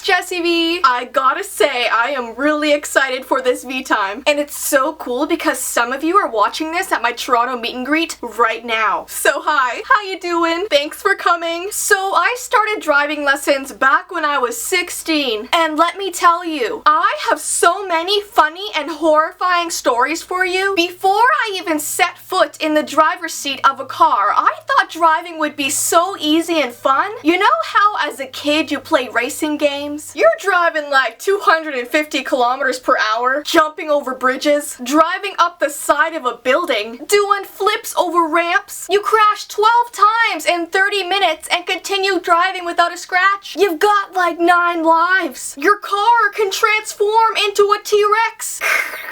it's Jessii V. I gotta say, I am really excited for this V-time. And it's so cool because some of you are watching this at my Toronto meet and greet right now. So hi, how you doing? Thanks for coming. So I started driving lessons back when I was 16. And let me tell you, I have so many funny and horrifying stories for you. Before I even set foot in the driver's seat of a car, I thought driving would be so easy and fun. You know how as a kid you play racing games? You're driving like 250 kilometers per hour, jumping over bridges, driving up the side of a building, doing flips over ramps. You crash 12 times in 30 minutes and continue driving without a scratch. You've got like 9 lives. Your car can transform into a T-Rex.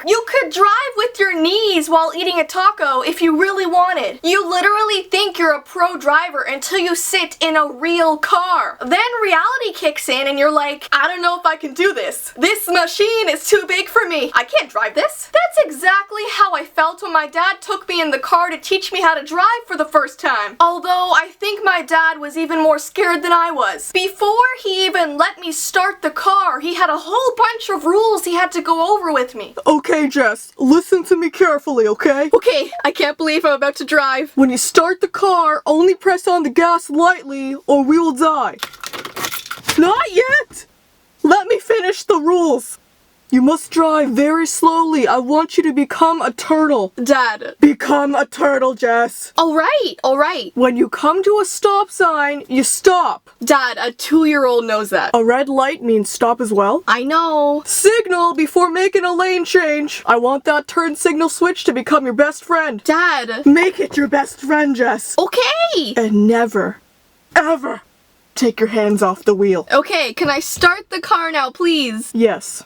You could drive with your knees while eating a taco if you really wanted. You literally think you're a pro driver until you sit in a real car. Then reality kicks in and you're like, I don't know if I can do this. This machine is too big for me. I can't drive this. That's exactly how I felt when my dad took me in the car to teach me how to drive for the first time. Although I think my dad was even more scared than I was. Before he even let me start the car, he had a whole bunch of rules he had to go over with me. Okay, Jess, listen to me carefully, okay? Okay, I can't believe I'm about to drive. When you start the car, only press on the gas lightly or we will die. Not yet! Let me finish the rules. You must drive very slowly. I want you to become a turtle. Dad. Become a turtle, Jess. Alright. When you come to a stop sign, you stop. Dad, a 2-year-old knows that. A red light means stop as well. I know. Signal before making a lane change. I want that turn signal switch to become your best friend. Dad. Make it your best friend, Jess. Okay. And never, ever take your hands off the wheel. Okay, can I start the car now, please? Yes.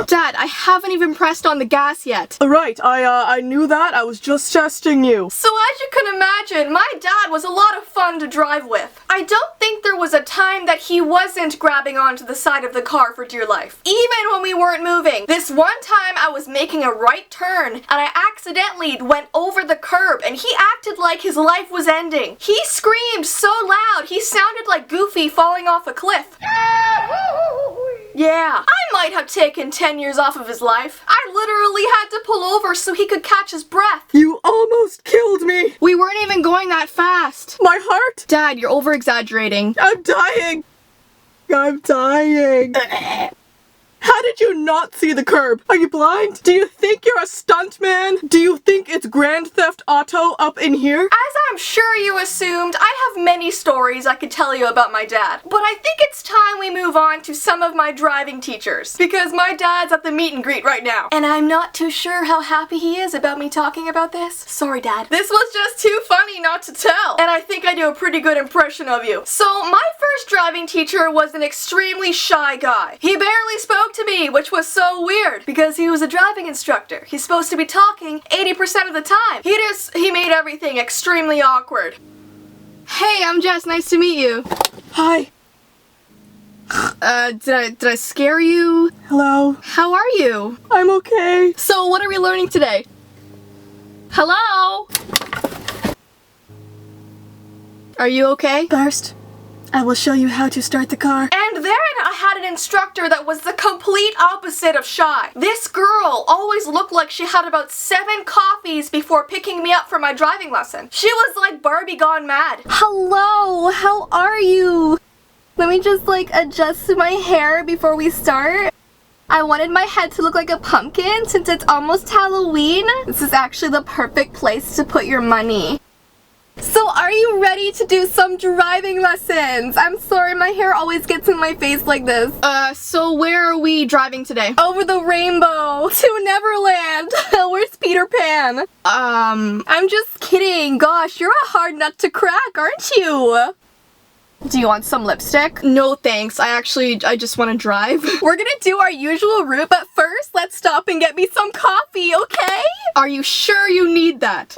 Dad, I haven't even pressed on the gas yet. Right, I knew that. I was just testing you. So as you can imagine, my dad was a lot of fun to drive with. I don't think there was a time that he wasn't grabbing onto the side of the car for dear life. Even when we weren't moving. This one time I was making a right turn and I accidentally went over the curb and he acted like his life was ending. He screamed so loud, he sounded like Goofy falling off a cliff. Yeah, I might have taken 10 years off of his life. I literally had to pull over so he could catch his breath. You almost killed me. We weren't even going that fast. My heart? Dad, you're over-exaggerating. I'm dying. I'm dying. How did you not see the curb? Are you blind? Do you think you're a stuntman? Do you think it's Grand Theft Auto up in here? As I'm sure you assumed, I have many stories I could tell you about my dad. But I think it's time we move on to some of my driving teachers. Because my dad's at the meet and greet right now. And I'm not too sure how happy he is about me talking about this. Sorry, Dad. This was just too funny not to tell. And I think I do a pretty good impression of you. So my first driving teacher was an extremely shy guy. He barely spoke to me, which was so weird because he was a driving instructor. He's supposed to be talking 80% of the time. He made everything extremely awkward. Hey, I'm Jess. Nice to meet you. Hi. Did I scare you? Hello. How are you? I'm okay. So what are we learning today? Hello? Are you okay? First, I will show you how to start the car. And then I had an instructor that was the complete opposite of shy. This girl always looked like she had about 7 coffees before picking me up for my driving lesson. She was like Barbie gone mad. Hello, how are you? Let me just adjust my hair before we start. I wanted my head to look like a pumpkin since it's almost Halloween. This is actually the perfect place to put your money. So are you ready to do some driving lessons? I'm sorry, my hair always gets in my face like this. So where are we driving today? Over the rainbow to Neverland. Where's Peter Pan? I'm just kidding. Gosh, you're a hard nut to crack, aren't you? Do you want some lipstick? No thanks, I just want to drive. We're gonna do our usual route, but first let's stop and get me some coffee, okay? Are you sure you need that?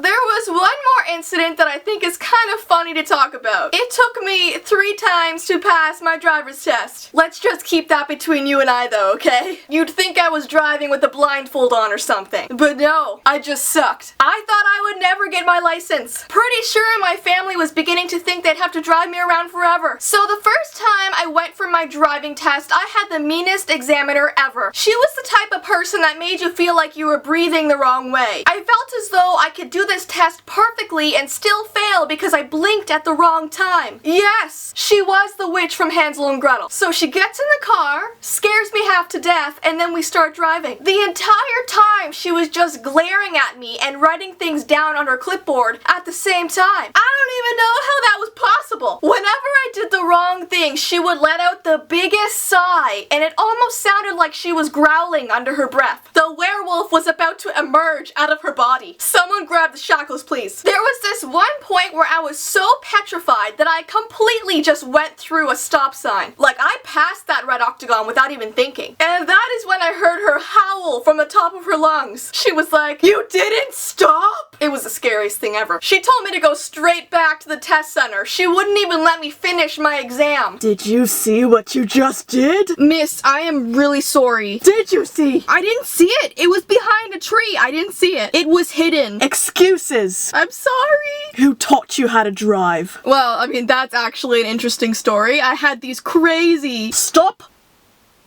There was was one more incident that I think is kind of funny to talk about. It took me 3 times to pass my driver's test. Let's just keep that between you and I though, okay? You'd think I was driving with a blindfold on or something. But no, I just sucked. I thought I would never get my license. Pretty sure my family was beginning to think they'd have to drive me around forever. So the first time I went for my driving test, I had the meanest examiner ever. She was the type of person that made you feel like you were breathing the wrong way. I felt as though I could do this test perfectly and still fail because I blinked at the wrong time. Yes, she was the witch from Hansel and Gretel. So she gets in the car, scares me half to death, and then we start driving. The entire time she was just glaring at me and writing things down on her clipboard at the same time. I don't even know how that was possible. Whenever I did the wrong thing, she would let out the biggest sigh, and it almost sounded like she was growling under her breath. The werewolf was about to emerge out of her body. Someone grab the shackles, please. There was this one point where I was so petrified that I completely just went through a stop sign. Like, I passed that red octagon without even thinking. And that is when I heard her howl from the top of her lungs. She was like, "You didn't stop?" It was the scariest thing ever. She told me to go straight back to the test center. She wouldn't even let me finish my exam. Did you see what you just did? Miss, I am really sorry. Did you see? I didn't see it. It was behind a tree. I didn't see it. It was hidden. Excuses. I'm sorry. Who taught you how to drive? Well, I mean, that's actually an interesting story. I had these crazy... Stop!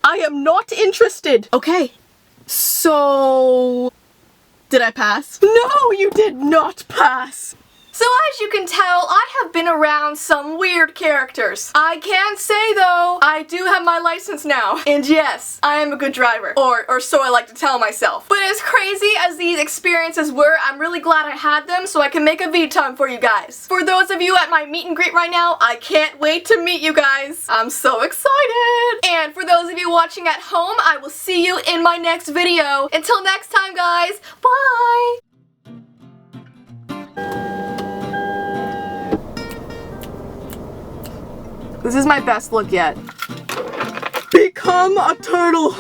I am not interested. Okay. So... Did I pass? No, you did not pass. So as you can tell, I have been around some weird characters. I can say though, I do have my license now. And yes, I am a good driver. Or so I like to tell myself. But as crazy as these experiences were, I'm really glad I had them so I can make a veetime for you guys. For those of you at my meet and greet right now, I can't wait to meet you guys. I'm so excited. And for those of you watching at home, I will see you in my next video. Until next time guys, bye! This is my best look yet. Become a turtle.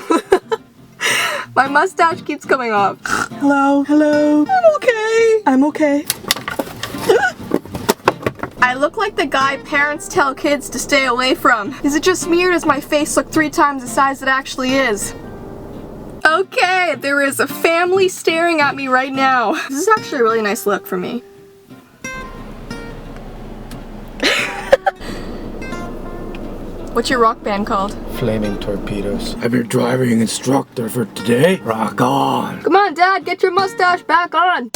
My mustache keeps coming off. Hello, hello. I'm okay. I'm okay. I look like the guy parents tell kids to stay away from. Is it just me or does my face look 3 times the size it actually is? Okay, there is a family staring at me right now. This is actually a really nice look for me. What's your rock band called? Flaming Torpedoes. I'm your driving instructor for today. Rock on. Come on, Dad, get your mustache back on.